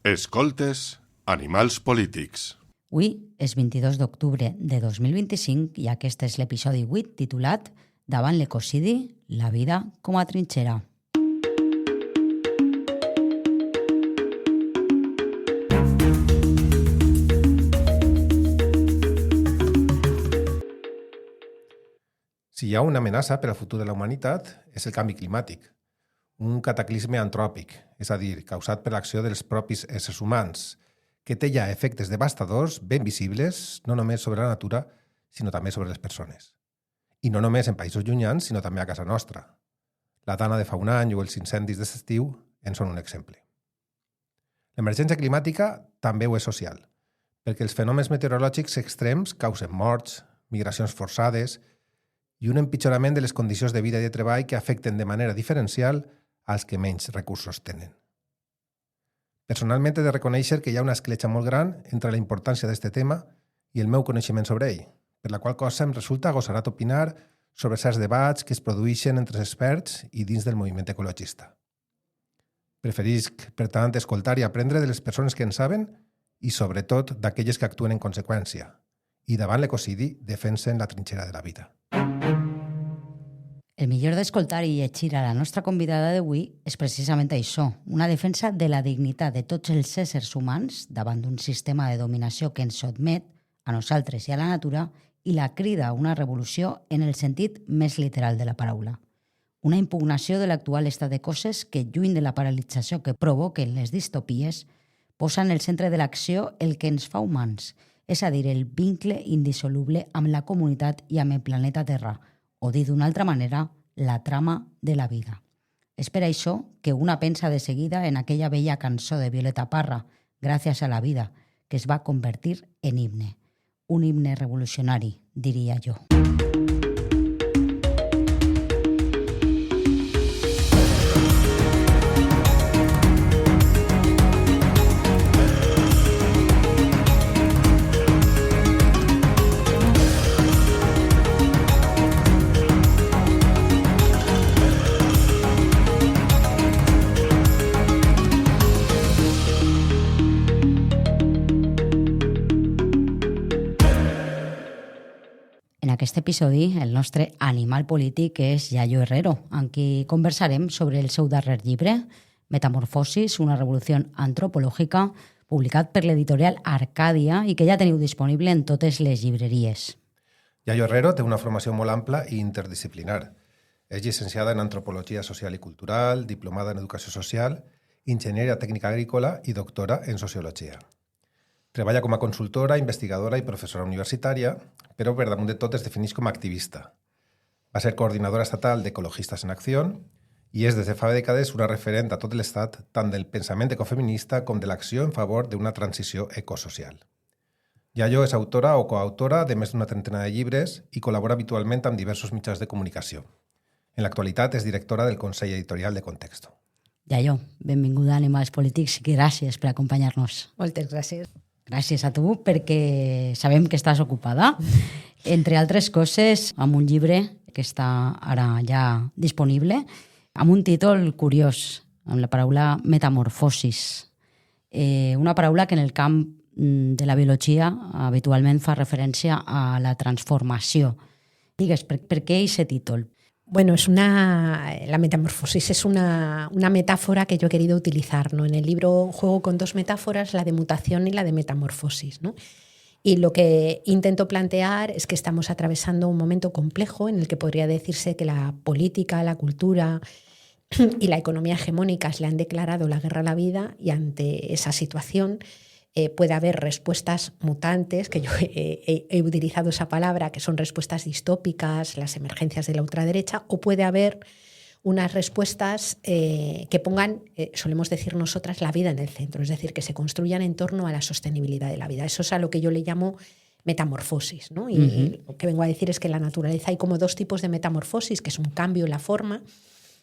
Escoltes Animals Polítics. Avui és 22 d'octubre de 2025 i aquest és l'episodi 8 titulat Davant l'ecocidi, la vida com a trinxera. Si hi ha una amenaça per al futur de la humanitat, és el canvi climàtic, un cataclisme antròpic, és a dir, causat per l'acció dels propis éssers humans, que té ja efectes devastadors ben visibles, no només sobre la natura, sinó també sobre les persones. I no només en països llunyans, sinó també a casa nostra. La Dana de fa un any o els incendis d'aquest estiu en són un exemple. L'emergència climàtica també ho és social, perquè els fenòmens meteorològics extrems causen morts, migracions forçades i un empitjorament de les condicions de vida i de treball que afecten de manera diferencial als que menys recursos tenen. Personalment he de reconèixer que hi ha una escletxa molt gran entre la importància d'aquest tema i el meu coneixement sobre ell, per la qual cosa em resulta agosarat opinar sobre certs debats que es produeixen entre els experts i dins del moviment ecologista. Preferisc, per tant, escoltar i aprendre de les persones que en saben i, sobretot, d'aquelles que actuen en conseqüència i, davant l'ecocidi, defensen la trinxera de la vida. El millor d'escoltar i llegir a la nostra convidada d'avui és precisament això, una defensa de la dignitat de tots els éssers humans davant d'un sistema de dominació que ens sotmet a nosaltres i a la natura i la crida a una revolució en el sentit més literal de la paraula. Una impugnació de l'actual estat de coses que, lluny de la paralització que provoquen les distopies, posa en el centre de l'acció el que ens fa humans, és a dir, el vincle indissoluble amb la comunitat i amb el planeta Terra, o dit d'una altra manera, la trama de la vida. És per això que una pensa de seguida en aquella vella cançó de Violeta Parra, Gràcies a la vida, que es va convertir en himne. Un himne revolucionari, diria jo. En aquest episodi, el nostre animal polític és Yayo Herrero, amb qui conversarem sobre el seu darrer llibre, Metamorfosis, una revolució antropològica, publicat per l'editorial Arcàdia i que ja teniu disponible en totes les llibreries. Yayo Herrero té una formació molt ampla i interdisciplinar. És llicenciada en Antropologia Social i Cultural, diplomada en Educació Social, enginyeria tècnica agrícola i doctora en Sociologia. Treballa com a consultora, investigadora i professora universitària, però per damunt de tot es defineix com a activista. Va ser coordinadora estatal d'Ecologistes en Acció i és des de fa dècades una referent a tot l'estat tant del pensament ecofeminista com de l'acció en favor d'una transició ecosocial. Yayo és autora o coautora de més d'una trentena de llibres i col·labora habitualment amb diversos mitjans de comunicació. En l'actualitat és directora del Consell Editorial de Contexto. Yayo, benvinguda a Animals Polítics i gràcies per acompanyar-nos. Moltes gràcies. Gràcies a tu perquè sabem que estàs ocupada, entre altres coses, amb un llibre que està ara ja disponible, amb un títol curiós, amb la paraula metamorfosis. Una paraula que en el camp de la biologia habitualment fa referència a la transformació. Digues, per què aquest títol? Bueno, la metamorfosis es una metáfora que yo he querido utilizar, ¿no? En el libro juego con dos metáforas, la de mutación y la de metamorfosis, ¿no? Y lo que intento plantear es que estamos atravesando un momento complejo en el que podría decirse que la política, la cultura y la economía hegemónicas le han declarado la guerra a la vida y ante esa situación puede haber respuestas mutantes, que yo he utilizado esa palabra, que son respuestas distópicas, las emergencias de la ultraderecha, o puede haber unas respuestas que pongan, solemos decir nosotras, la vida en el centro, es decir, que se construyan en torno a la sostenibilidad de la vida. Eso es a lo que yo le llamo metamorfosis, ¿no? Y lo que vengo a decir es que en la naturaleza hay como dos tipos de metamorfosis, que es un cambio en la forma,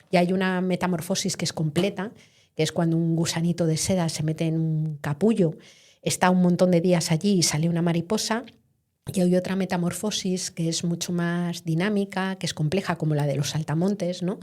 y hay una metamorfosis que es completa, que es cuando un gusanito de seda se mete en un capullo, está un montón de días allí y sale una mariposa, Y hay otra metamorfosis que es mucho más dinámica, que es compleja, como la de los saltamontes, ¿no?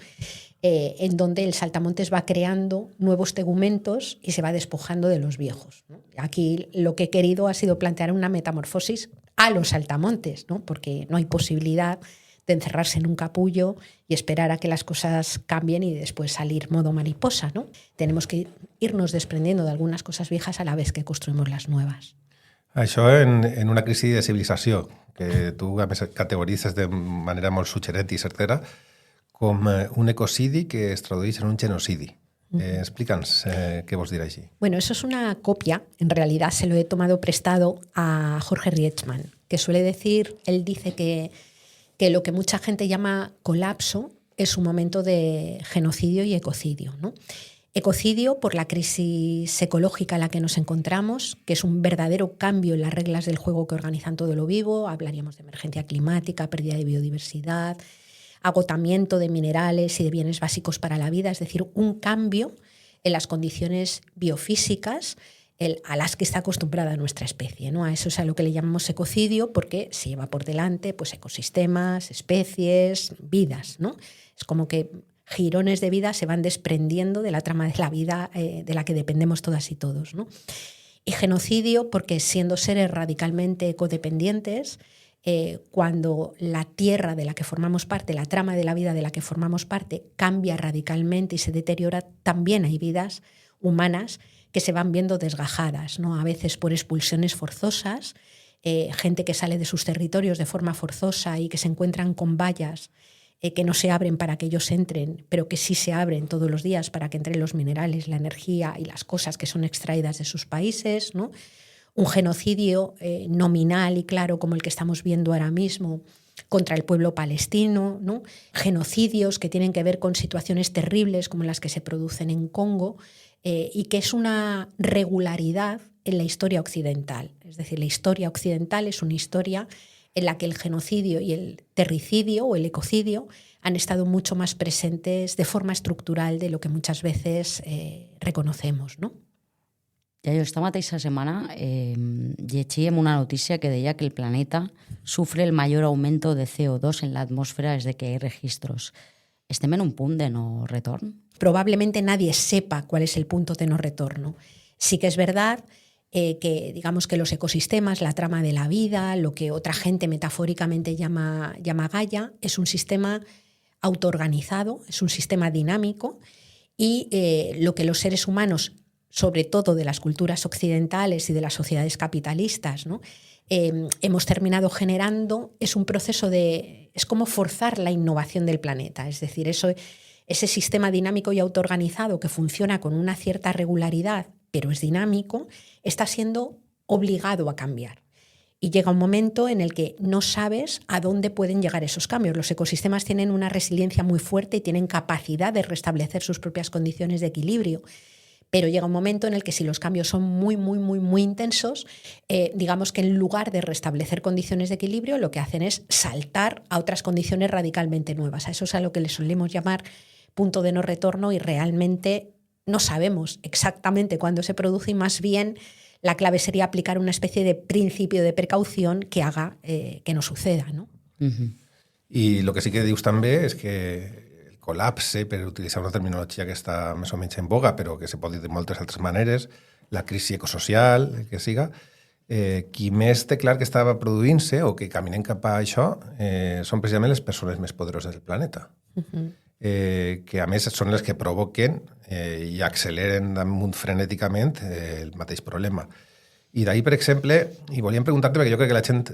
En donde el saltamontes va creando nuevos tegumentos y se va despojando de los viejos, ¿no? Aquí lo que he querido ha sido plantear una metamorfosis a los saltamontes, ¿no? Porque no hay posibilidad de encerrarse en un capullo y esperar a que las cosas cambien y después salir modo mariposa, ¿no? Tenemos que irnos desprendiendo de algunas cosas viejas a la vez que construimos las nuevas. Això en una crisi de civilització, que tu a més categoritzes de manera molt suggerent i certera, com un ecocidi que es tradueix en un genocidi. Explica'ns qué vos dirá allí. Bueno, eso es una copia, en realidad se lo he tomado prestado a Jorge Rietzmann, que suele decir, él dice que lo que mucha gente llama colapso es un momento de genocidio y ecocidio, ¿no? Ecocidio por la crisis ecológica en la que nos encontramos, que es un verdadero cambio en las reglas del juego que organizan todo lo vivo. Hablaríamos de emergencia climática, pérdida de biodiversidad, agotamiento de minerales y de bienes básicos para la vida, es decir, un cambio en las condiciones biofísicas a las que está acostumbrada nuestra especie, ¿no? A eso es a lo que le llamamos ecocidio, porque se lleva por delante pues, ecosistemas, especies, vidas, ¿no? Es como que girones de vida se van desprendiendo de la trama de la vida de la que dependemos todas y todos, ¿no? Y genocidio porque siendo seres radicalmente codependientes, cuando la tierra de la que formamos parte, la trama de la vida de la que formamos parte cambia radicalmente y se deteriora, también hay vidas humanas que se van viendo desgajadas, ¿no? A veces por expulsiones forzosas, gente que sale de sus territorios de forma forzosa y que se encuentran con vallas que no se abren para que ellos entren, pero que sí se abren todos los días para que entren los minerales, la energía y las cosas que son extraídas de sus países, ¿no? Un genocidio nominal y claro como el que estamos viendo ahora mismo contra el pueblo palestino, ¿no? Genocidios que tienen que ver con situaciones terribles como las que se producen en Congo y que es una regularidad en la historia occidental. Es decir, la historia occidental es una historia en la que el genocidio y el terricidio o el ecocidio han estado mucho más presentes de forma estructural de lo que muchas veces reconocemos, ¿no? Ja, jo esta mateixa setmana llegíem una notícia que deia que el planeta sufre el mayor aumento de CO2 en la atmósfera desde que hay registros. ¿Estem en un punt de no retorn? Probablemente nadie sepa cuál es el punto de no retorno. Sí que es verdad que digamos que los ecosistemas, la trama de la vida, lo que otra gente metafóricamente llama Gaia, es un sistema autoorganizado, es un sistema dinámico y lo que los seres humanos, sobre todo de las culturas occidentales y de las sociedades capitalistas, ¿no? Hemos terminado generando, es un proceso es como forzar la innovación del planeta, es decir, ese sistema dinámico y autoorganizado que funciona con una cierta regularidad, pero es dinámico, está siendo obligado a cambiar. Y llega un momento en el que no sabes a dónde pueden llegar esos cambios. Los ecosistemas tienen una resiliencia muy fuerte y tienen capacidad de restablecer sus propias condiciones de equilibrio. Pero llega un momento en el que si los cambios son muy, muy, muy, muy intensos, digamos que en lugar de restablecer condiciones de equilibrio, lo que hacen es saltar a otras condiciones radicalmente nuevas. A eso es a lo que le solemos llamar punto de no retorno y realmente no sabemos exactamente cuándo se produce y más bien la clave sería aplicar una especie de principio de precaución que haga que no suceda, ¿no? Uh-huh. I el que sí que dius també és que el col·lapse, per utilitzar una terminologia que està més o menys en boga, però que se pot dir de moltes altres maneres, la crisi ecosocial, el que siga, qui més té clar que estava produint-se o que caminem cap a això són precisament les persones més poderoses del planeta. Uh-huh. Que a més són les que provoquen i acceleren damunt frenèticament el mateix problema. I d'ahir, per exemple, i volíem preguntar-te, perquè jo crec que la gent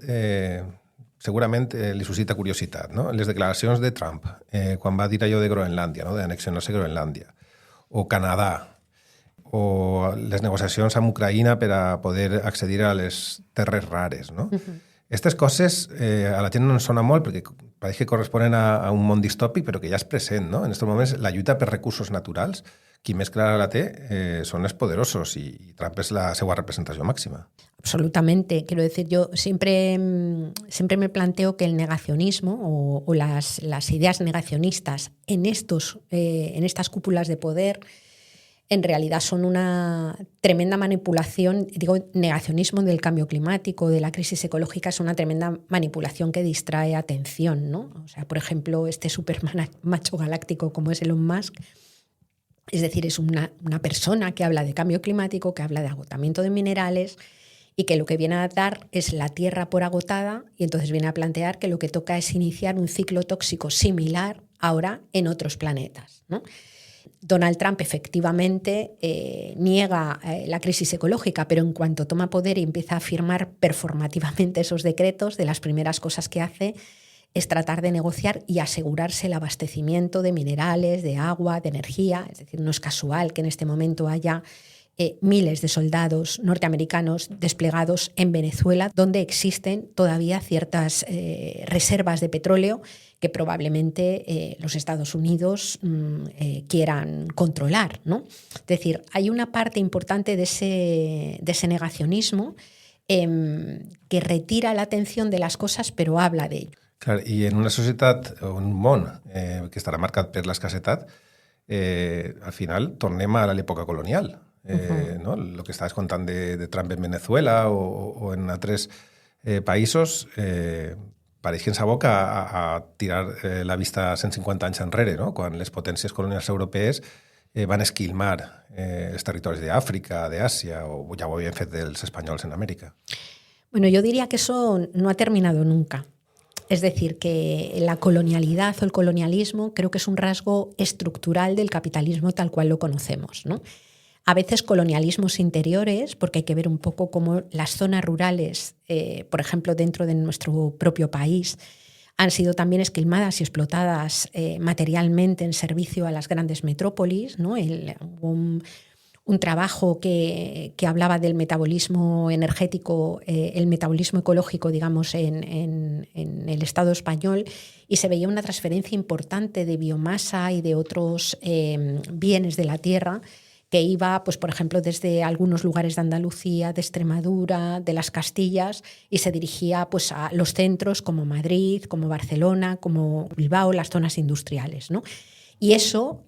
segurament li suscita curiositat, no? Les declaracions de Trump, quan va dir allò de Groenlàndia, no? d'anexionar-se Groenlàndia, o Canadà, o les negociacions amb Ucraïna per a poder accedir a les terres rares, no? Aquestes coses a la gent no ens sona molt perquè pareix que corresponen a un món distòpic, però que ja és present, ¿no? En aquests moments, la lluita per recursos naturals, qui més clara la té són els poderosos y Trump es la seva representació máxima. Absolutamente. Quiero decir, yo siempre me planteo que el negacionismo o las ideas negacionistas en estas cúpulas de poder en realidad son una tremenda manipulación, negacionismo del cambio climático, de la crisis ecológica, es una tremenda manipulación que distrae atención, ¿no? O sea, por ejemplo, este supermacho galáctico como es Elon Musk, es decir, es una persona que habla de cambio climático, que habla de agotamiento de minerales y que lo que viene a dar es la Tierra por agotada, y entonces viene a plantear que lo que toca es iniciar un ciclo tóxico similar ahora en otros planetas, ¿no? Donald Trump efectivamente niega la crisis ecológica, pero en cuanto toma poder y empieza a firmar performativamente esos decretos, de las primeras cosas que hace es tratar de negociar y asegurarse el abastecimiento de minerales, de agua, de energía. Es decir, no es casual que en este momento haya miles de soldados norteamericanos desplegados en Venezuela, donde existen todavía ciertas reservas de petróleo que probablemente los Estados Unidos quieran controlar, ¿no? Es decir, hay una parte importante de ese negacionismo que retira la atención de las cosas, però habla de ello. Clar, i en una societat, un món que estarà marcat per l'escassetat, al final tornem a l'època colonial. ¿No? Lo que estàs contant de Trump en Venezuela o en altres països pareix que ens aboca a tirar la vista 150 anys enrere, no? Quan les potències colonials europees van esquilmar els territoris d'Àfrica, d'Àsia, o ja ho havien fet els espanyols en Amèrica. Bueno, yo diría que eso no ha terminado nunca. Es decir, que la colonialidad o el colonialismo creo que es un rasgo estructural del capitalismo tal cual lo conocemos, ¿no? A veces colonialismos interiores, porque hay que ver un poco cómo las zonas rurales, por ejemplo, dentro de nuestro propio país, han sido también esquilmadas y explotadas materialmente en servicio a las grandes metrópolis, ¿no? Un trabajo que hablaba del metabolismo energético, el metabolismo ecológico, digamos, en el Estado español, y se veía una transferencia importante de biomasa y de otros bienes de la tierra que iba, pues, por ejemplo, desde algunos lugares de Andalucía, de Extremadura, de las Castillas, y se dirigía, pues, a los centros como Madrid, como Barcelona, como Bilbao, las zonas industriales, ¿no? Y eso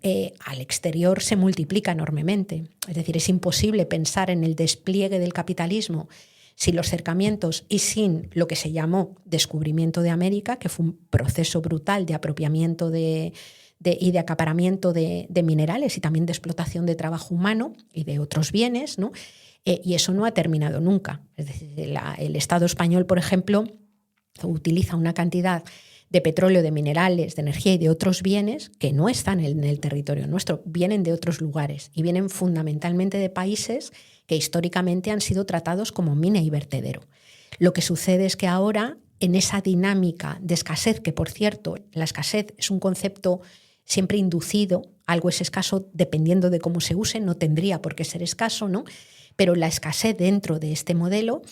al exterior se multiplica enormemente. Es decir, es imposible pensar en el despliegue del capitalismo sin los cercamientos y sin lo que se llamó descubrimiento de América, que fue un proceso brutal de apropiamiento y de acaparamiento de minerales y también de explotación de trabajo humano y de otros bienes, ¿no? Y eso no ha terminado nunca. Es decir, el Estado español, por ejemplo, utiliza una cantidad de petróleo, de minerales, de energía y de otros bienes que no están en el territorio nuestro, vienen de otros lugares y vienen fundamentalmente de países que históricamente han sido tratados como mina y vertedero. Lo que sucede es que ahora, en esa dinámica de escasez, que por cierto, la escasez es un concepto siempre inducido, algo es escaso dependiendo de cómo se use, no tendría por qué ser escaso, ¿no? Pero la escasez dentro de este modelo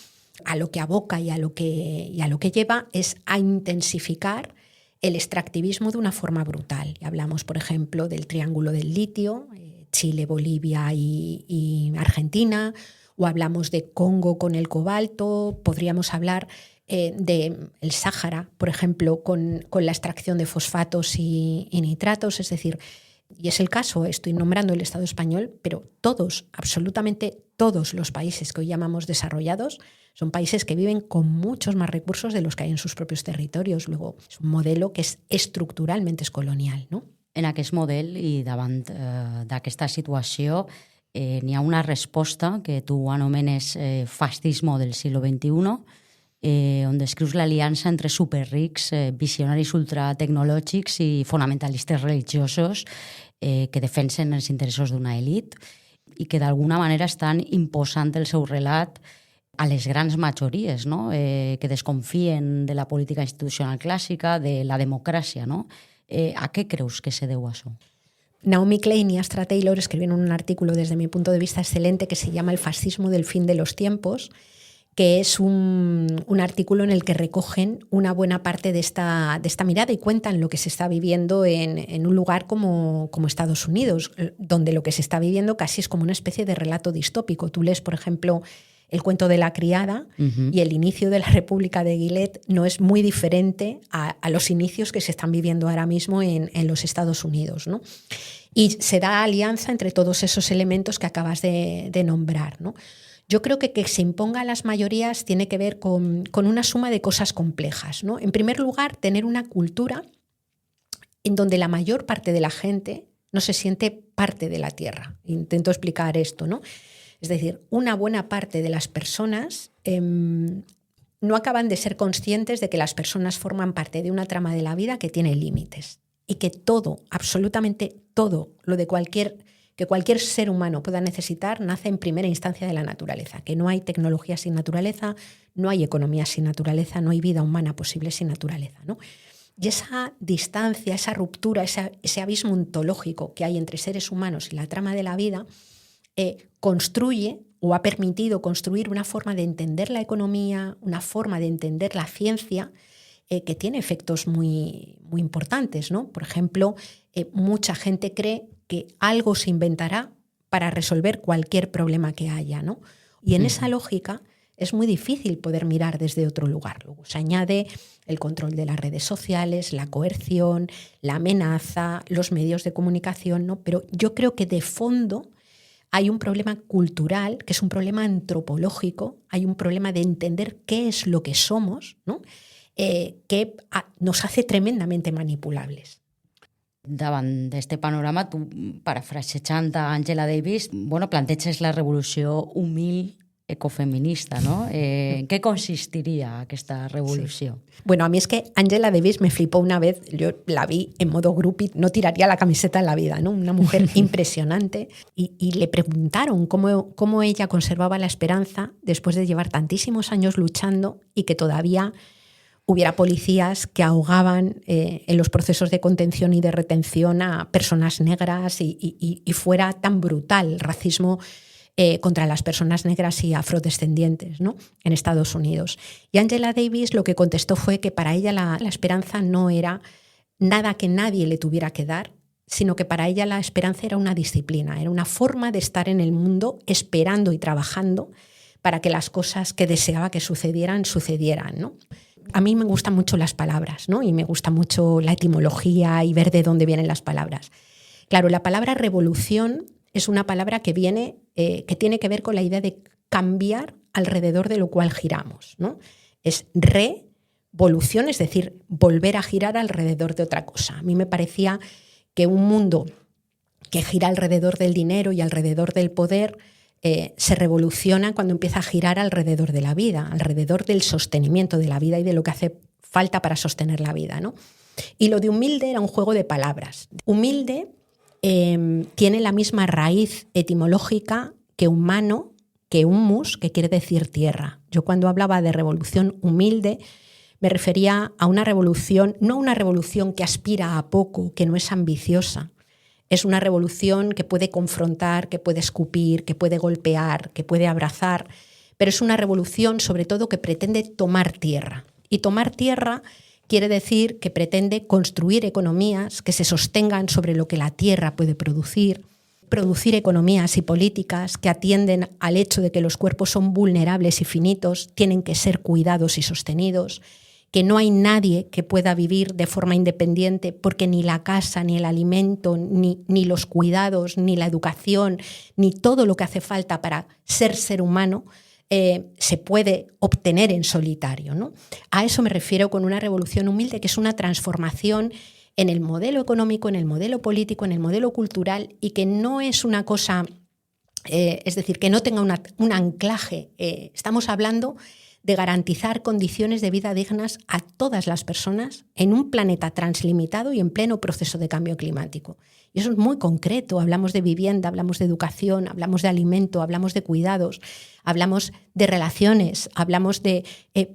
a lo que aboca y a lo que lleva es a intensificar el extractivismo de una forma brutal. Y hablamos, por ejemplo, del triángulo del litio, Chile, Bolivia y Argentina, o hablamos de Congo con el cobalto, podríamos hablar del Sáhara, por ejemplo, con la extracción de fosfatos y nitratos, es decir, y es el caso, estoy nombrando el Estado español, pero todos, absolutamente todos los países que hoy llamamos desarrollados son países que viven con muchos más recursos de los que hay en sus propios territorios. Luego, és un modelo que és estructuralment colonial, no? En aquest model i davant d'aquesta situació n'hi ha una resposta que tu anomenes fascismo del siglo XXI, on descrius l'aliança entre superrics, visionaris ultratecnològics i fonamentalistes religiosos que defensen els interessos d'una elit i que d'alguna manera estan imposant el seu relat a les grans majories, no? Que desconfien de la política institucional clàssica, de la democràcia, no? ¿A qué creus que se deu això? Naomi Klein y Astra Taylor escribieron un artículo desde mi punto de vista excelente que se llama El fascismo del fin de los tiempos, que es un artículo en el que recogen una buena parte de esta mirada y cuentan lo que se está viviendo en un lugar como Estados Unidos, donde lo que se está viviendo casi es como una especie de relato distópico. Tú lees, por ejemplo, El cuento de la criada, y el inicio de la República de Gilead no es muy diferente a los inicios que se están viviendo ahora mismo en los Estados Unidos, ¿no? Y se da alianza entre todos esos elementos que acabas de nombrar, ¿no? Yo creo que se imponga a las mayorías tiene que ver con una suma de cosas complejas, ¿no? En primer lugar, tener una cultura en donde la mayor parte de la gente no se siente parte de la tierra. Intento explicar esto, ¿no? Es decir, una buena parte de las personas no acaban de ser conscientes de que las personas forman parte de una trama de la vida que tiene límites y que todo, absolutamente todo, lo de que cualquier ser humano pueda necesitar nace en primera instancia de la naturaleza, que no hay tecnología sin naturaleza, no hay economía sin naturaleza, no hay vida humana posible sin naturaleza, ¿no? Y esa distancia, esa ruptura, ese abismo ontológico que hay entre seres humanos y la trama de la vida construye o ha permitido construir una forma de entender la economía, una forma de entender la ciencia que tiene efectos muy, muy importantes, ¿no? Por ejemplo, mucha gente cree que algo se inventará para resolver cualquier problema que haya, ¿no? Y en esa lógica es muy difícil poder mirar desde otro lugar. Luego se añade el control de las redes sociales, la coerción, la amenaza, los medios de comunicación, ¿no? Pero yo creo que de fondo hay un problema cultural, que es un problema antropológico, hay un problema de entender qué es lo que somos, ¿no? Que nos hace tremendamente manipulables. Davant d'este panorama, tu, parafrasejant a Angela Davis, bueno, planteges la revolució humil ecofeminista, ¿no? ¿En qué consistiría esta revolución? Sí. Bueno, a mí es que Angela Davis me flipó una vez, yo la vi en modo groupie, no tiraría la camiseta en la vida, ¿no? Una mujer impresionante y le preguntaron cómo ella conservaba la esperanza después de llevar tantísimos años luchando y que todavía hubiera policías que ahogaban en los procesos de contención y de retención a personas negras y fuera tan brutal el racismo contra las personas negras y afrodescendientes, ¿no? En Estados Unidos. Y Angela Davis lo que contestó fue que para ella la esperanza no era nada que nadie le tuviera que dar, sino que para ella la esperanza era una disciplina, era una forma de estar en el mundo esperando y trabajando para que las cosas que deseaba que sucedieran, ¿no? A mí me gustan mucho las palabras, ¿no? Y me gusta mucho la etimología y ver de dónde vienen las palabras. Claro, la palabra revolución es una palabra que tiene que ver con la idea de cambiar alrededor de lo cual giramos, ¿no? Es revolución, es decir, volver a girar alrededor de otra cosa. A mí me parecía que un mundo que gira alrededor del dinero y alrededor del poder se revoluciona cuando empieza a girar alrededor de la vida, alrededor del sostenimiento de la vida y de lo que hace falta para sostener la vida, ¿no? Y lo de humilde era un juego de palabras. Humilde tiene la misma raíz etimológica que humano, que humus, que quiere decir tierra. Yo cuando hablaba de revolución humilde me refería a una revolución, no a una revolución que aspira a poco, que no es ambiciosa. Es una revolución que puede confrontar, que puede escupir, que puede golpear, que puede abrazar, pero es una revolución sobre todo que pretende tomar tierra. Y tomar tierra quiere decir que pretende construir economías que se sostengan sobre lo que la tierra puede producir economías y políticas que atienden al hecho de que los cuerpos son vulnerables y finitos, tienen que ser cuidados y sostenidos, que no hay nadie que pueda vivir de forma independiente porque ni la casa, ni el alimento, ni los cuidados, ni la educación, ni todo lo que hace falta para ser humano se puede obtener en solitario, ¿no? A eso me refiero con una revolución humilde, que es una transformación en el modelo económico, en el modelo político, en el modelo cultural, y que no es una cosa, es decir, que no tenga un anclaje. Estamos hablando de garantizar condiciones de vida dignas a todas las personas en un planeta translimitado y en pleno proceso de cambio climático. Y eso es muy concreto. Hablamos de vivienda, hablamos de educación, hablamos de alimento, hablamos de cuidados, hablamos de relaciones, hablamos de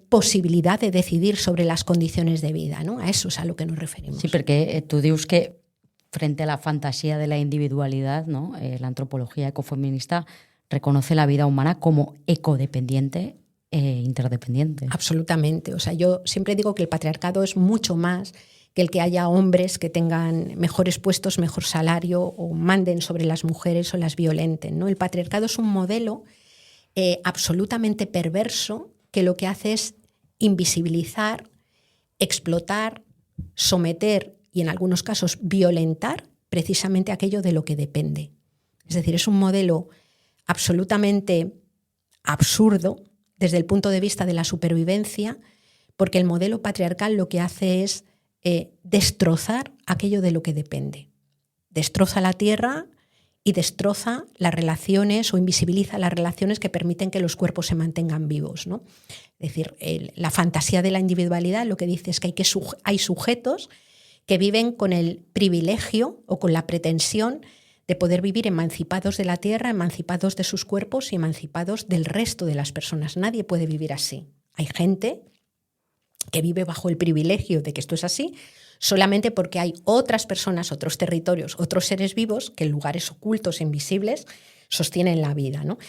posibilidad de decidir sobre las condiciones de vida, ¿no? A eso es a lo que nos referimos. Sí, perquè tu dius que frente a la fantasía de la individualidad, ¿no? La antropología ecofeminista reconoce la vida humana como ecodependiente interdependiente. Absolutamente. O sea, yo siempre digo que el patriarcado es mucho más que el que haya hombres que tengan mejores puestos, mejor salario o manden sobre las mujeres o las violenten, ¿no? El patriarcado es un modelo absolutamente perverso que lo que hace es invisibilizar, explotar, someter y en algunos casos violentar precisamente aquello de lo que depende. Es decir, es un modelo absolutamente absurdo desde el punto de vista de la supervivencia, porque el modelo patriarcal lo que hace es destrozar aquello de lo que depende. Destroza la tierra y destroza las relaciones o invisibiliza las relaciones que permiten que los cuerpos se mantengan vivos, ¿no? Es decir, la fantasía de la individualidad lo que dice es que hay sujetos que viven con el privilegio o con la pretensión de poder vivir emancipados de la tierra, emancipados de sus cuerpos y emancipados del resto de las personas. Nadie puede vivir así. Hay gente que vive bajo el privilegio de que esto es así, solamente porque hay otras personas, otros territorios, otros seres vivos que en lugares ocultos e invisibles sostienen la vida, ¿no?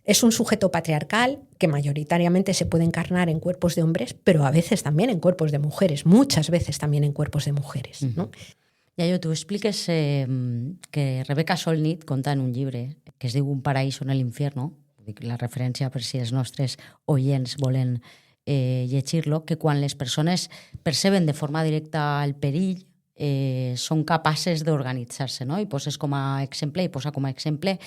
Es un sujeto patriarcal que mayoritariamente se puede encarnar en cuerpos de hombres, pero a veces también en cuerpos de mujeres, muchas veces también en cuerpos de mujeres, ¿no? Yayo, tu expliques que Rebecca Solnit conta en un llibre que es diu Un paraíso en el infierno, dic la referència per si els nostres oients volen llegir-lo, que quan les persones perceben de forma directa el perill són capaces d'organitzar-se, no? I posa com a exemple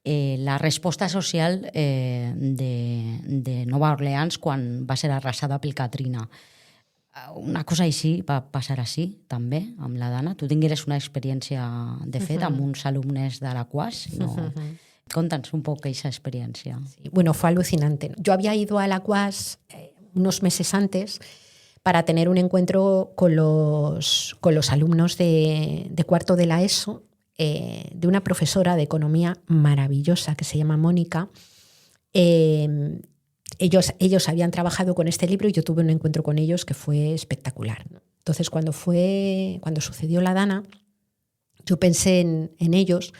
la resposta social de Nova Orleans quan va ser arrasada pel Katrina. Una cosa així va passar així, també, amb la Dana. Tu tingueres una experiència de fet amb uns alumnes de la UAS. No? Conta'ns un poc aquesta experiencia. Sí, bueno, fue alucinante. Yo había ido a la UAS unos meses antes para tener un encuentro con los alumnos de cuarto de la ESO, de una profesora de economía maravillosa que se llama Mónica. Ellos habían trabajado con este libro y yo tuve un encuentro con ellos que fue espectacular. Entonces, cuando sucedió la Dana, yo pensé en ellos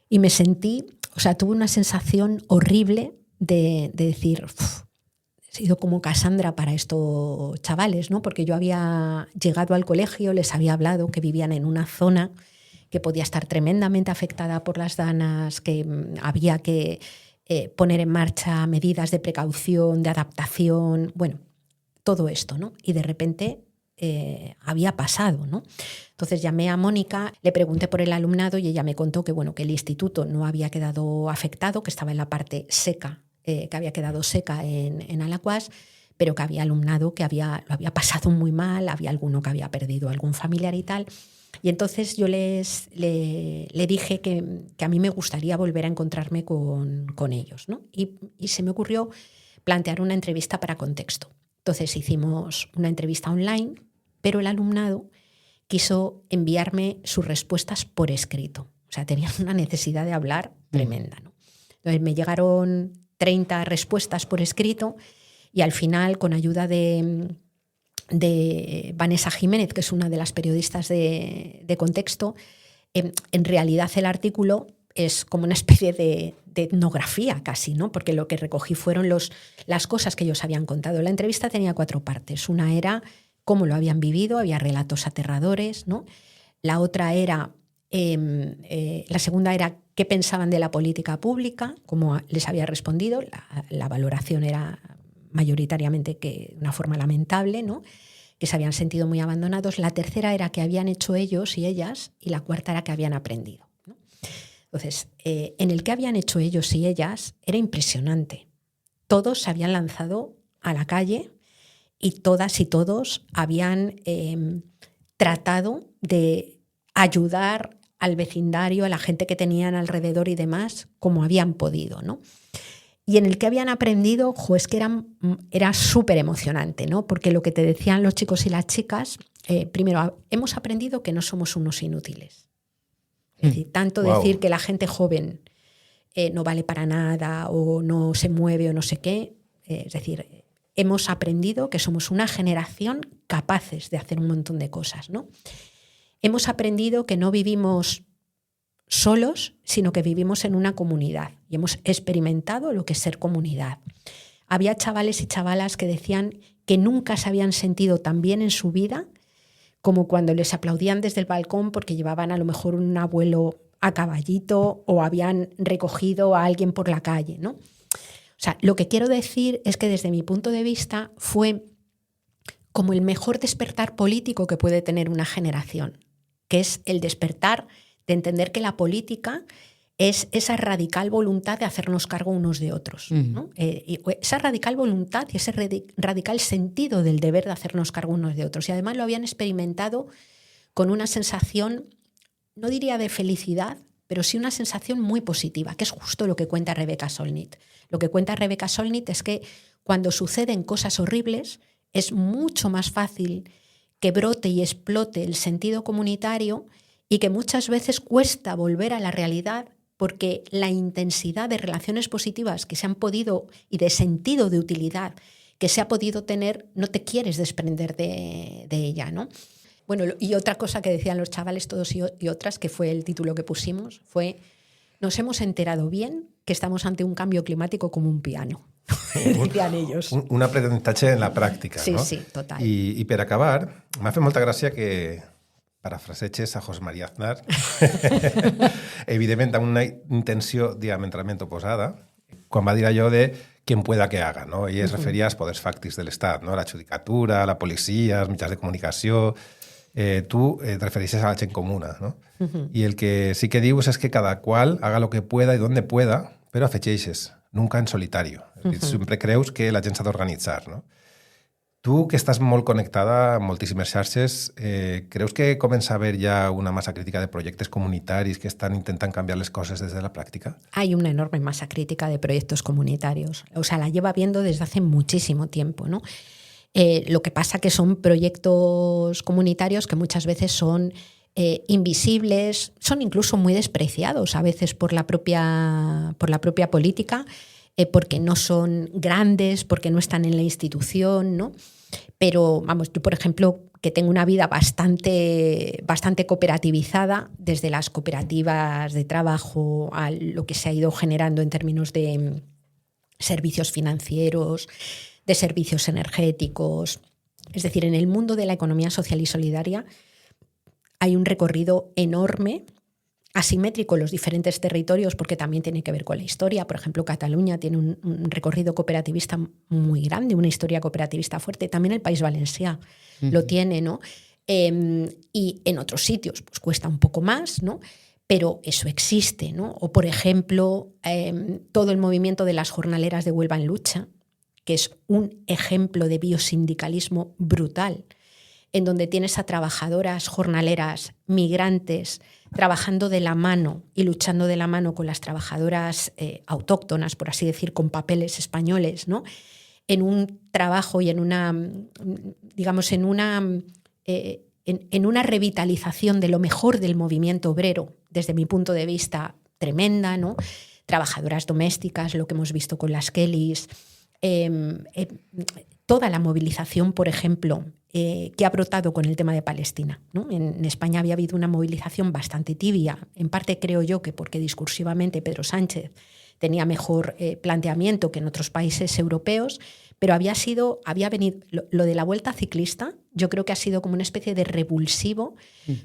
y me sentí, o sea, tuve una sensación horrible de decir, he sido como Cassandra para estos chavales, ¿no? Porque yo había llegado al colegio, les había hablado que vivían en una zona que podía estar tremendamente afectada por las danas, que había que poner en marcha medidas de precaución, de adaptación, bueno, todo esto, ¿no? Y de repente había pasado, ¿no? Entonces llamé a Mónica, le pregunté por el alumnado y ella me contó que, bueno, que el instituto no había quedado afectado, que estaba en la parte seca, que había quedado seca en Alacuás, pero que había alumnado que lo había pasado muy mal, había alguno que había perdido algún familiar y tal. Y entonces yo le dije que a mí me gustaría volver a encontrarme con ellos, ¿no? Y se me ocurrió plantear una entrevista para Contexto. Entonces hicimos una entrevista online, pero el alumnado quiso enviarme sus respuestas por escrito. O sea, tenían una necesidad de hablar tremenda, ¿no? Entonces me llegaron 30 respuestas por escrito y al final, con ayuda de Vanessa Jiménez, que es una de las periodistas de Contexto, en realidad el artículo es como una especie de etnografía casi, ¿no? Porque lo que recogí fueron las cosas que ellos habían contado. La entrevista tenía 4 partes. Una era cómo lo habían vivido, había relatos aterradores, ¿no? La otra era, la segunda era qué pensaban de la política pública, cómo les había respondido. La valoración era mayoritariamente que de una forma lamentable, ¿no? Que se habían sentido muy abandonados. La tercera era qué habían hecho ellos y ellas, y la cuarta era qué habían aprendido, ¿no? Entonces, en el que habían hecho ellos y ellas era impresionante. Todos se habían lanzado a la calle y todas y todos habían tratado de ayudar al vecindario, a la gente que tenían alrededor y demás, como habían podido, ¿no? Y en el que habían aprendido, es que era súper emocionante, ¿no? Porque lo que te decían los chicos y las chicas, primero, hemos aprendido que no somos unos inútiles. Es decir, tanto decir que la gente joven no vale para nada o no se mueve o no sé qué. Es decir, hemos aprendido que somos una generación capaces de hacer un montón de cosas, ¿no? Hemos aprendido que no vivimos solos, sino que vivimos en una comunidad y hemos experimentado lo que es ser comunidad. Había chavales y chavalas que decían que nunca se habían sentido tan bien en su vida como cuando les aplaudían desde el balcón porque llevaban a lo mejor un abuelo a caballito o habían recogido a alguien por la calle, ¿no? O sea, lo que quiero decir es que desde mi punto de vista fue como el mejor despertar político que puede tener una generación. que es el despertar de entender que la política es esa radical voluntad de hacernos cargo unos de otros, ¿no? Esa radical voluntad y ese radical sentido del deber de hacernos cargo unos de otros. Y además lo habían experimentado con una sensación, no diría de felicidad, pero sí una sensación muy positiva, que es justo lo que cuenta Rebecca Solnit. Lo que cuenta Rebecca Solnit es que cuando suceden cosas horribles es mucho más fácil que brote y explote el sentido comunitario y que muchas veces cuesta volver a la realidad porque la intensidad de relaciones positivas que se han podido y de sentido de utilidad que se ha podido tener, no te quieres desprender de ella, ¿no? Bueno, y otra cosa que decían los chavales todos y otras, que fue el título que pusimos, fue: nos hemos enterado bien que estamos ante un cambio climático como un piano. Decían ellos. Un aprenentatge en la pràctica, sí, no? Sí, total. I per acabar, m'ha fet molta gràcia que parafraseges a José María Aznar, evidentment amb una intenció diametralment oposada, quan va dir allò de quien pueda que haga, no? Ell es referia als poders fàctics de l'Estat, no? La judicatura, la policia, els mitjans de comunicació. Tu et refereixes a la gent comuna, no? I el que sí que dius és que cada qual haga lo que pueda y donde pueda, però afegeixes, nunca en solitario. Sempre creus que la gent s'ha d'organitzar, no? Tu, que estàs molt connectada amb moltíssimes xarxes, creus que comença a haver ja una massa crítica de projectes comunitaris que estan intentant canviar les coses des de la pràctica? Hay una enorme masa crítica de proyectos comunitarios. O sea, la lleva viendo desde hace muchísimo tiempo, ¿no? Lo que pasa que son proyectos comunitarios que muchas veces son invisibles, son incluso muy despreciados a veces por la propia política, porque no son grandes, porque no están en la institución, ¿no? Pero, vamos, yo, por ejemplo, que tengo una vida bastante cooperativizada, desde las cooperativas de trabajo a lo que se ha ido generando en términos de servicios financieros, de servicios energéticos. Es decir, en el mundo de la economía social y solidaria hay un recorrido enorme, asimétrico en los diferentes territorios, porque también tiene que ver con la historia. Por ejemplo, Cataluña tiene un recorrido cooperativista muy grande, una historia cooperativista fuerte. También el País Valencià lo tiene, ¿no? Y en otros sitios pues cuesta un poco más, ¿no? Pero eso existe, ¿no? O, por ejemplo, todo el movimiento de las jornaleras de Huelva en Lucha, que es un ejemplo de biosindicalismo brutal, en donde tienes a trabajadoras jornaleras migrantes trabajando de la mano y luchando de la mano con las trabajadoras autóctonas, por así decir, con papeles españoles, ¿no? En un trabajo y en una, digamos, en una revitalización de lo mejor del movimiento obrero, desde mi punto de vista, tremenda, ¿no? Trabajadoras domésticas, lo que hemos visto con las Kellys, toda la movilización, por ejemplo, que ha brotado con el tema de Palestina, ¿no? En España había habido una movilización bastante tibia, en parte creo yo que porque discursivamente Pedro Sánchez tenía mejor planteamiento que en otros países europeos, pero había venido lo de la vuelta ciclista, yo creo que ha sido como una especie de revulsivo,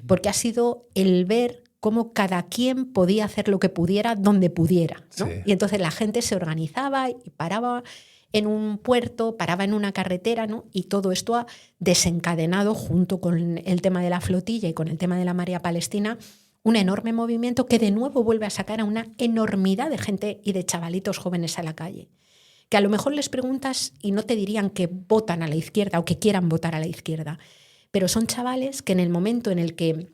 porque ha sido el ver cómo cada quien podía hacer lo que pudiera donde pudiera, ¿no? Sí. Y entonces la gente se organizaba y paraba en un puerto, paraba en una carretera, ¿no? Y todo esto ha desencadenado, junto con el tema de la flotilla y con el tema de la marea palestina, un enorme movimiento que de nuevo vuelve a sacar a una enormidad de gente y de chavalitos jóvenes a la calle, que a lo mejor les preguntas y no te dirían que votan a la izquierda o que quieran votar a la izquierda, pero son chavales que en el momento en el que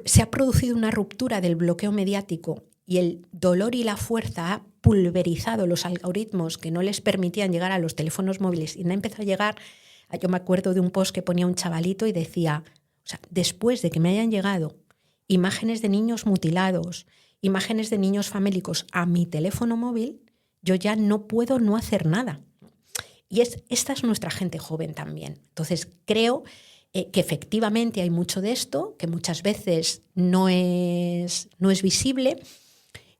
se ha producido una ruptura del bloqueo mediático y el dolor y la fuerza ha pulverizado los algoritmos que no les permitían llegar a los teléfonos móviles y no empezó a llegar, yo me acuerdo de un post que ponía un chavalito y decía, o sea, después de que me hayan llegado imágenes de niños mutilados, imágenes de niños famélicos a mi teléfono móvil, yo ya no puedo no hacer nada. Y esta es nuestra gente joven también. Entonces creo que efectivamente hay mucho de esto, que muchas veces no es visible.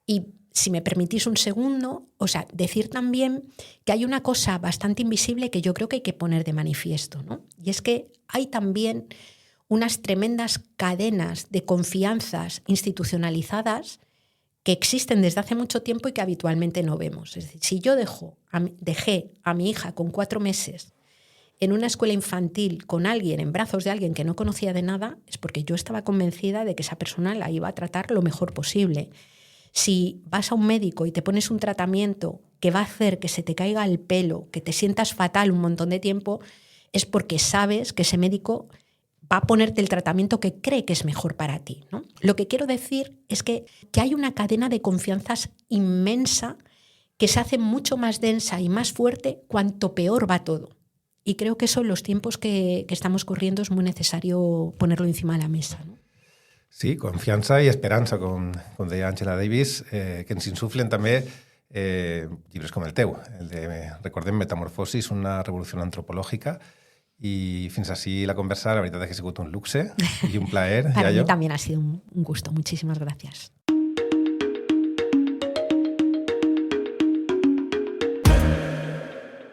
Y si me permitís un segundo, o sea, decir también que hay una cosa bastante invisible que yo creo que hay que poner de manifiesto, ¿no? Y es que hay también unas tremendas cadenas de confianzas institucionalizadas que existen desde hace mucho tiempo y que habitualmente no vemos. Es decir, si yo dejé a mi hija con 4 meses en una escuela infantil con alguien, en brazos de alguien que no conocía de nada, es porque yo estaba convencida de que esa persona la iba a tratar lo mejor posible. Si vas a un médico y te pones un tratamiento que va a hacer que se te caiga el pelo, que te sientas fatal un montón de tiempo, es porque sabes que ese médico va a ponerte el tratamiento que cree que es mejor para ti, ¿no? Lo que quiero decir es que hay una cadena de confianzas inmensa que se hace mucho más densa y más fuerte cuanto peor va todo. Y creo que eso en los tiempos que estamos corriendo es muy necesario ponerlo encima de la mesa, ¿no? Sí, confiança i esperança, com deia Angela Davis, que ens insuflen també llibres com el teu, el de, recordem, Metamorfosis, una revolució antropològica. Y fins así la conversa, la verdad es que ha sido un luxe y un placer. Para mí también ha sido un gusto. Muchísimas gracias.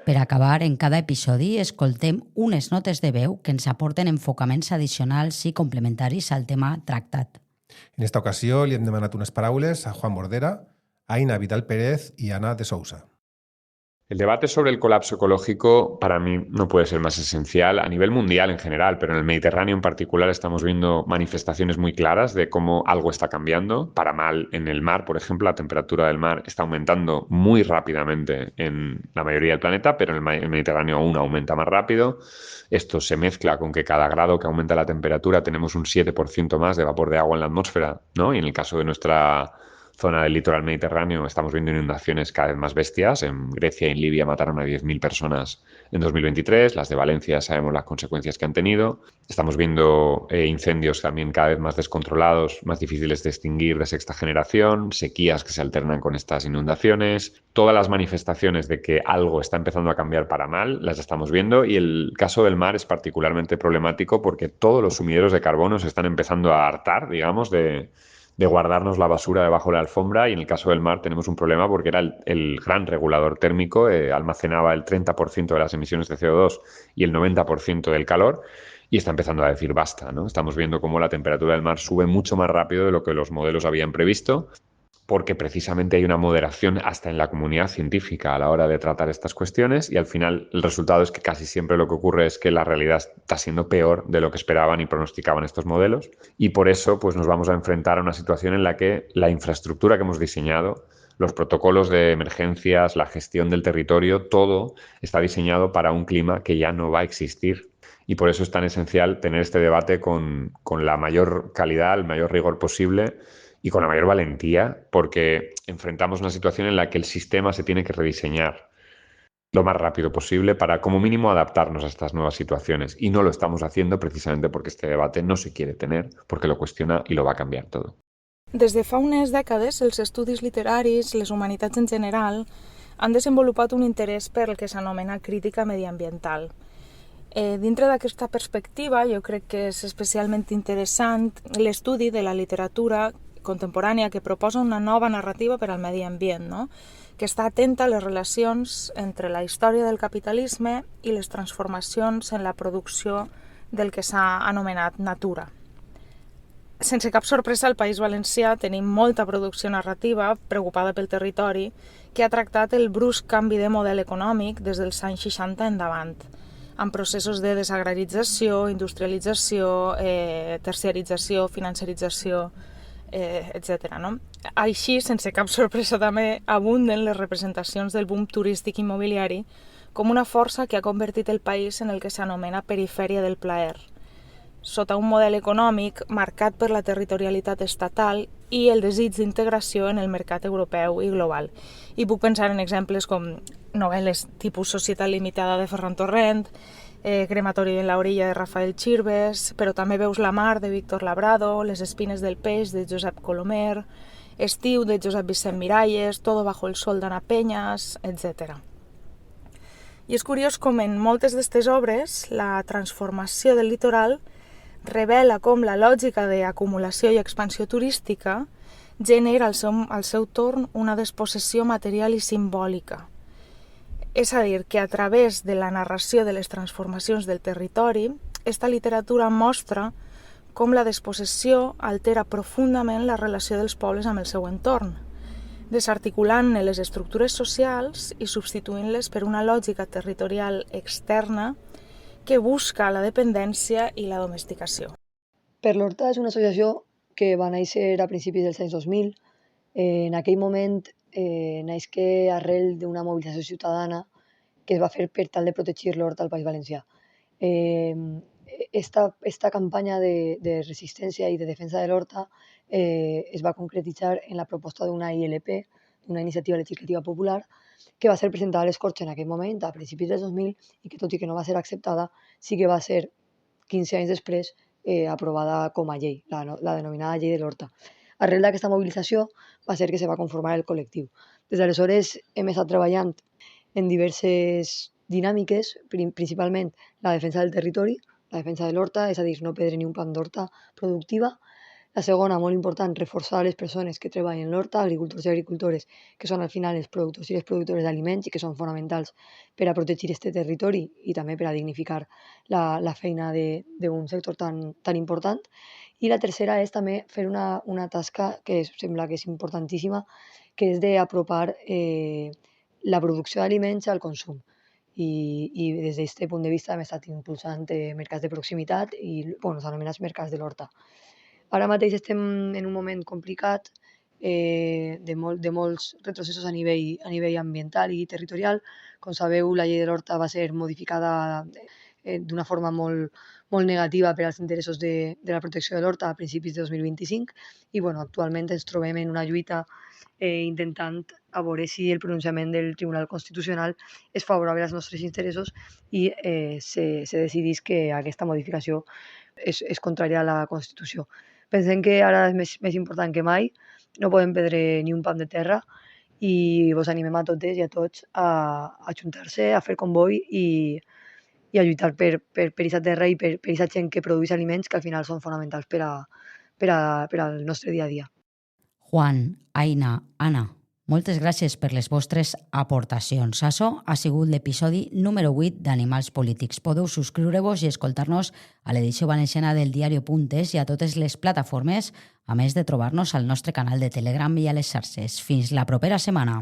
Per acabar, en cada episodi escoltem unes notes de veu que ens aporten enfocaments addicionals i complementaris al tema tractat. En esta ocasió li hem demanat unes paraules a Juan Bordera, Aina Vidal Pérez y Ana de Sousa. El debate sobre el colapso ecológico para mí no puede ser más esencial a nivel mundial en general, pero en el Mediterráneo en particular estamos viendo manifestaciones muy claras de cómo algo está cambiando para mal en el mar. Por ejemplo, la temperatura del mar está aumentando muy rápidamente en la mayoría del planeta, pero en el Mediterráneo aún aumenta más rápido. Esto se mezcla con que cada grado que aumenta la temperatura tenemos un 7% más de vapor de agua en la atmósfera, ¿no? Y en el caso de nuestra zona del litoral mediterráneo estamos viendo inundaciones cada vez más bestias. En Grecia y en Libia mataron a 10.000 personas en 2023. Las de Valencia sabemos las consecuencias que han tenido. Estamos viendo incendios también cada vez más descontrolados, más difíciles de extinguir, de sexta generación, sequías que se alternan con estas inundaciones. Todas las manifestaciones de que algo está empezando a cambiar para mal las estamos viendo, y el caso del mar es particularmente problemático porque todos los sumideros de carbono se están empezando a hartar, digamos, de guardarnos la basura debajo de la alfombra, y en el caso del mar tenemos un problema porque era el gran regulador térmico, almacenaba el 30% de las emisiones de CO2 y el 90% del calor, y está empezando a decir basta, ¿no? Estamos viendo cómo la temperatura del mar sube mucho más rápido de lo que los modelos habían previsto, porque precisamente hay una moderación hasta en la comunidad científica a la hora de tratar estas cuestiones, y al final el resultado es que casi siempre lo que ocurre es que la realidad está siendo peor de lo que esperaban y pronosticaban estos modelos, y por eso pues nos vamos a enfrentar a una situación en la que la infraestructura que hemos diseñado, los protocolos de emergencias, la gestión del territorio, todo está diseñado para un clima que ya no va a existir. Y por eso es tan esencial tener este debate con la mayor calidad, el mayor rigor posible, y con la mayor valentía, porque enfrentamos una situación en la que el sistema se tiene que rediseñar lo más rápido posible para, como mínimo, adaptarnos a estas nuevas situaciones. Y no lo estamos haciendo precisamente porque este debate no se quiere tener, porque lo cuestiona y lo va a canviar todo. Des de fa unes dècades, els estudis literaris, les humanitats en general, han desenvolupat un interès per el que s'anomena crítica mediambiental. Dintre d'aquesta perspectiva, jo crec que és especialment interessant l'estudi de la literatura contemporània que proposa una nova narrativa per al medi ambient, no? Que està atenta a les relacions entre la història del capitalisme i les transformacions en la producció del que s'ha anomenat natura. Sense cap sorpresa, al País Valencià tenim molta producció narrativa preocupada pel territori que ha tractat el brusc canvi de model econòmic des dels anys 60 endavant, amb processos de desagrarització, industrialització, terciarització, financerització, etc. No? Així, sense cap sorpresa també, abunden les representacions del boom turístic immobiliari com una força que ha convertit el país en el que s'anomena perifèria del plaer, sota un model econòmic marcat per la territorialitat estatal i el desig d'integració en el mercat europeu i global. I puc pensar en exemples com novel·les tipus Societat Limitada de Ferran Torrent, Crematori en la orilla de Rafael Chirves, però també Veus la mar de Víctor Labrado, Les espines del peix de Josep Colomer, Estiu de Josep Vicent Miralles, Todo bajo el sol d'Anna Peñas, etc. I és curiós com en moltes d'aquestes obres la transformació del litoral revela com la lògica d'acumulació i expansió turística genera al seu torn una despossessió material i simbòlica. És a dir, que a través de la narració de les transformacions del territori, esta literatura mostra com la despossessió altera profundament la relació dels pobles amb el seu entorn, desarticulant-ne les estructures socials i substituint-les per una lògica territorial externa que busca la dependència i la domesticació. Per l'Horta és una associació que va néixer a principis dels anys 2000. En aquell moment neix que arrel d'una mobilització ciutadana que es va fer per tal de protegir l'Horta al País Valencià. Esta campanya de resistència i de defensa de l'Horta es va concretitzar en la proposta d'una ILP, d'una iniciativa legislativa popular, que va ser presentada a les Corts en aquell moment, a principis del 2000, i que tot i que no va ser acceptada, sí que va ser 15 anys després aprovada com a llei, la denominada llei de l'Horta. Arrel d'aquesta mobilització va ser que se va conformar el col·lectiu. Des d'aleshores hem estat treballant en diverses dinàmiques, principalment la defensa del territori, la defensa de l'horta, és a dir, no perdre ni un pam d'horta productiva. La segona, molt important, reforçar les persones que treballen en l'horta, agricultors i agricultores, que són al final els productors i les productores d'aliments i que són fonamentals per a protegir aquest territori i també per a dignificar la feina d'un sector tan important. I la tercera és també fer una tasca que sembla que és importantíssima, que és d'apropar la producció d'aliments al consum. I des d'aquest punt de vista hem estat impulsant mercats de proximitat i els anomenats mercats de l'horta. Ara mateix estem en un moment complicat de molts retrocessos a nivell ambiental i territorial. Com sabeu, la llei de l'horta va ser modificada d'una forma molt negativa per als interessos de la protecció de l'horta a principis de 2025 i actualment ens trobem en una lluita intentant a veure si el pronunciament del Tribunal Constitucional és favorable als nostres interessos i se decidís que aquesta modificació és contrària a la Constitució. Pensem que ara és més important que mai, no podem perdre ni un pam de terra i vos animem a totes i a tots a ajuntar-se, a fer comboi i a lluitar per aquesta terra i per aquesta gent que produeix aliments que al final són fonamentals per al nostre dia a dia. Juan, Aina, Anna, moltes gràcies per les vostres aportacions. Això ha sigut l'episodi número 8 d'Animals Polítics. Podeu subscriure-vos i escoltar-nos a l'edició valenciana del diario.es i a totes les plataformes, a més de trobar-nos al nostre canal de Telegram i a les xarxes. Fins la propera setmana.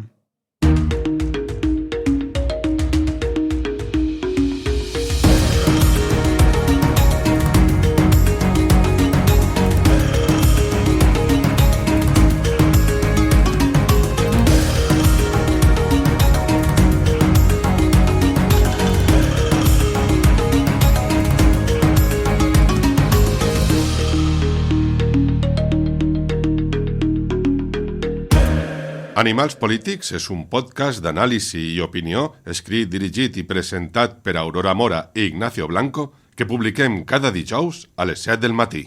Animals Polítics és un podcast d'anàlisi i opinió escrit, dirigit i presentat per Aurora Mora i Ignacio Blanco que publiquem cada dijous a les 7 del matí.